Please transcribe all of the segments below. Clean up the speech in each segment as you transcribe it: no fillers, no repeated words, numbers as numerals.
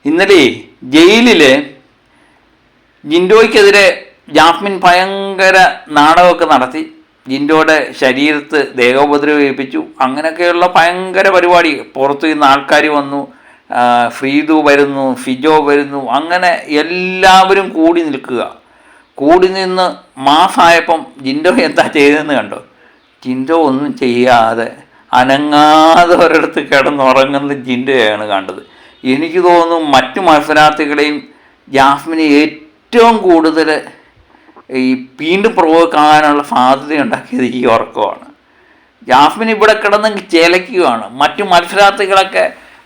ഇന്നലെ ജയിലിൽ ജിൻഡോയ്ക്കെതിരെ ജാസ്മിൻ ഭയങ്കര നാടകമൊക്കെ നടത്തി. ജിൻഡോയുടെ ശരീരത്ത് ദേഹോപദ്രവം ഏൽപ്പിച്ചു. അങ്ങനെയൊക്കെയുള്ള ഭയങ്കര പരിപാടി. പുറത്തു നിന്ന് ആൾക്കാർ വന്നു, ഫ്രീദു വരുന്നു, ഫിജോ വരുന്നു, അങ്ങനെ എല്ലാവരും കൂടി നിൽക്കുക. കൂടി നിന്ന് മാസായപ്പം ജിൻഡോ എന്താ ചെയ്തതെന്ന് കണ്ടോ? ജിൻഡോ ഒന്നും ചെയ്യാതെ അനങ്ങാതെ ഒരിടത്ത് കിടന്നുറങ്ങുന്ന ജിൻഡോയാണ് കണ്ടത്. എനിക്ക് തോന്നുന്നു മറ്റു മത്സരാർത്ഥികളെയും ജാസ്മിനെ ഏറ്റവും കൂടുതൽ ഈ വീണ്ടും പ്രൊവോക്കാകാനുള്ള സാധ്യത ഉണ്ടാക്കിയത് ഈ ഉറക്കമാണ്. ജാസ്മിൻ ഇവിടെ കിടന്ന് ചിലയ്ക്കുകയാണ്. മറ്റു മത്സരാർത്ഥികളൊക്കെ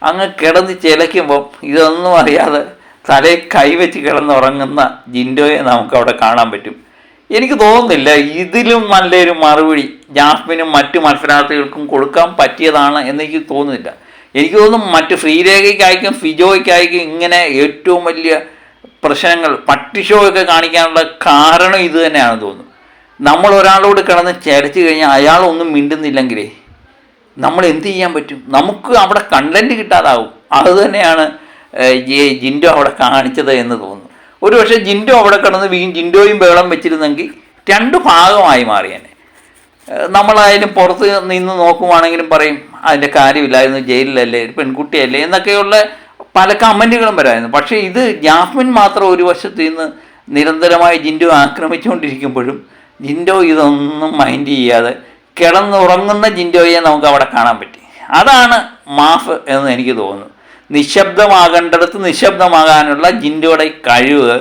അങ്ങ് കിടന്ന് ചിലയ്ക്കുമ്പം ഇതൊന്നും അറിയാതെ തലയിൽ കൈവച്ച് കിടന്നുറങ്ങുന്ന ജിൻഡോയെ നമുക്കവിടെ കാണാൻ പറ്റും. എനിക്ക് തോന്നുന്നില്ല ഇതിലും നല്ലൊരു മറുപടി ജാസ്മിനും മറ്റു മത്സരാർത്ഥികൾക്കും കൊടുക്കാൻ പറ്റിയതാണ് എന്നെനിക്ക് തോന്നുന്നില്ല. എനിക്ക് തോന്നുന്നു മറ്റ് ശ്രീരേഖയ്ക്കായിരിക്കും ഫിജോയ്ക്കായിരിക്കും ഇങ്ങനെ ഏറ്റവും വലിയ പ്രശ്നങ്ങൾ പട്ടി ഷോ ഒക്കെ കാണിക്കാനുള്ള കാരണം ഇത് തന്നെയാണെന്ന് തോന്നുന്നു. നമ്മൾ ഒരാളോട് കിടന്ന് ചരച്ച് കഴിഞ്ഞാൽ അയാളൊന്നും മിണ്ടുന്നില്ലെങ്കിലേ നമ്മൾ എന്ത് ചെയ്യാൻ പറ്റും? നമുക്ക് അവിടെ കണ്ടൻറ്റ് കിട്ടാതാവും. അതുതന്നെയാണ് ജിൻഡോ അവിടെ കാണിച്ചത് എന്ന് തോന്നുന്നു. ഒരു പക്ഷേ ജിൻഡോ അവിടെ കിടന്ന് ജിൻഡോയും ബഹളം വെച്ചിരുന്നെങ്കിൽ രണ്ട് ഭാഗമായി മാറിയേനെ. നമ്മളായാലും പുറത്ത് നിന്ന് നോക്കുവാണെങ്കിലും പറയും അതിൻ്റെ കാര്യമില്ലായിരുന്നു, ജയിലിലല്ലേ, പെൺകുട്ടിയല്ലേ എന്നൊക്കെയുള്ള പല കമൻറ്റുകളും വരായിരുന്നു. പക്ഷേ ഇത് ജാസ്മിൻ മാത്രം ഒരു വശത്ത് നിന്ന് നിരന്തരമായി ജിൻഡോ ആക്രമിച്ചുകൊണ്ടിരിക്കുമ്പോഴും ജിൻഡോ ഇതൊന്നും മൈൻഡ് ചെയ്യാതെ കിടന്നുറങ്ങുന്ന ജിൻഡോയെ നമുക്ക് അവിടെ കാണാൻ പറ്റി. അതാണ് മാഫ് എന്ന് എനിക്ക് തോന്നുന്നു. നിശബ്ദമാകേണ്ടടുത്ത് നിശബ്ദമാകാനുള്ള ജിൻഡോയുടെ കഴിവ്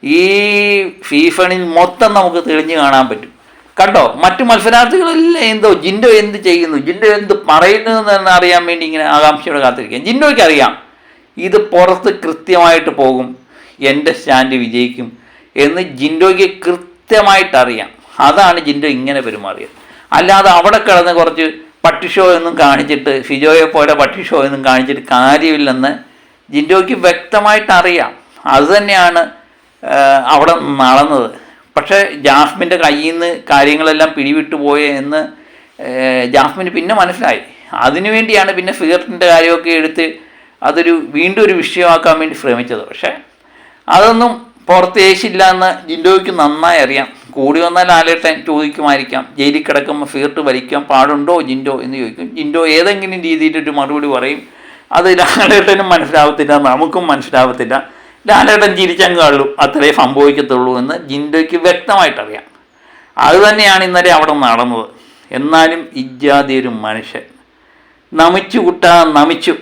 ഈ സീസണിൽ മൊത്തം നമുക്ക് തെളിഞ്ഞു കാണാൻ പറ്റും. കണ്ടോ, മറ്റു മത്സരാർത്ഥികളെല്ലാം എന്തോ ജിൻഡോ എന്ത് ചെയ്യുന്നു, ജിൻഡോ എന്ത് പറയുന്നു എന്ന് അറിയാൻ വേണ്ടി ഇങ്ങനെ ആകാംക്ഷയോടെ കാത്തിരിക്കുക. ജിൻഡോയ്ക്ക് അറിയാം ഇത് പുറത്ത് കൃത്യമായിട്ട് പോകും, എൻ്റെ സ്റ്റാൻഡ് വിജയിക്കും എന്ന് ജിൻഡോയ്ക്ക് കൃത്യമായിട്ടറിയാം. അതാണ് ജിൻഡോ ഇങ്ങനെ പെരുമാറിയത്. അല്ലാതെ അവിടെ കിടന്ന് കുറച്ച് പട്ടി ഷോ എന്നും കാണിച്ചിട്ട് ഫിജോയെ പോലെ പട്ടി ഷോ എന്നും കാണിച്ചിട്ട് കാര്യമില്ലെന്ന് ജിൻഡോയ്ക്ക് വ്യക്തമായിട്ടറിയാം. അതുതന്നെയാണ് അവിടെ നടന്നത്. പക്ഷേ ജാസ്മിൻ്റെ കയ്യിൽ നിന്ന് കാര്യങ്ങളെല്ലാം പിടിവിട്ടു പോയേ എന്ന് ജാസ്മിന് പിന്നെ മനസ്സിലായി. അതിനുവേണ്ടിയാണ് പിന്നെ സിഗരറ്റിൻ്റെ കാര്യമൊക്കെ എടുത്ത് അതൊരു വീണ്ടും ഒരു വിഷയമാക്കാൻ വേണ്ടി ശ്രമിച്ചത്. പക്ഷേ അതൊന്നും പുറത്തേശില്ല എന്ന് ജിൻഡോയ്ക്ക് നന്നായി അറിയാം. കൂടി വന്നാൽ ലാലേട്ടൻ ചോദിക്കുമായിരിക്കാം, ജയിലിൽ കിടക്കുമ്പോൾ സിഗരറ്റ് വലിക്കാൻ പാടുണ്ടോ ജിൻഡോ എന്ന് ചോദിക്കും. ജിൻഡോ ഏതെങ്കിലും രീതിയിലൊരു മറുപടി പറയും. അത് ലാലേട്ടനും മനസ്സിലാവത്തില്ല, നമുക്കും മനസ്സിലാവത്തില്ല. ലാലേട്ടൻ ചിരിച്ചങ്ങ് കാണുള്ളൂ, അത്രേ സംഭവിക്കത്തുള്ളൂ എന്ന് ജിൻഡോയ്ക്ക് വ്യക്തമായിട്ടറിയാം. അതുതന്നെയാണ് ഇന്നലെ അവിടെ നടന്നത്. എന്നാലും ഇജ്ജാതി ഒരു മനുഷ്യൻ നമിച്ചു കുട്ടാ നമിച്ചു.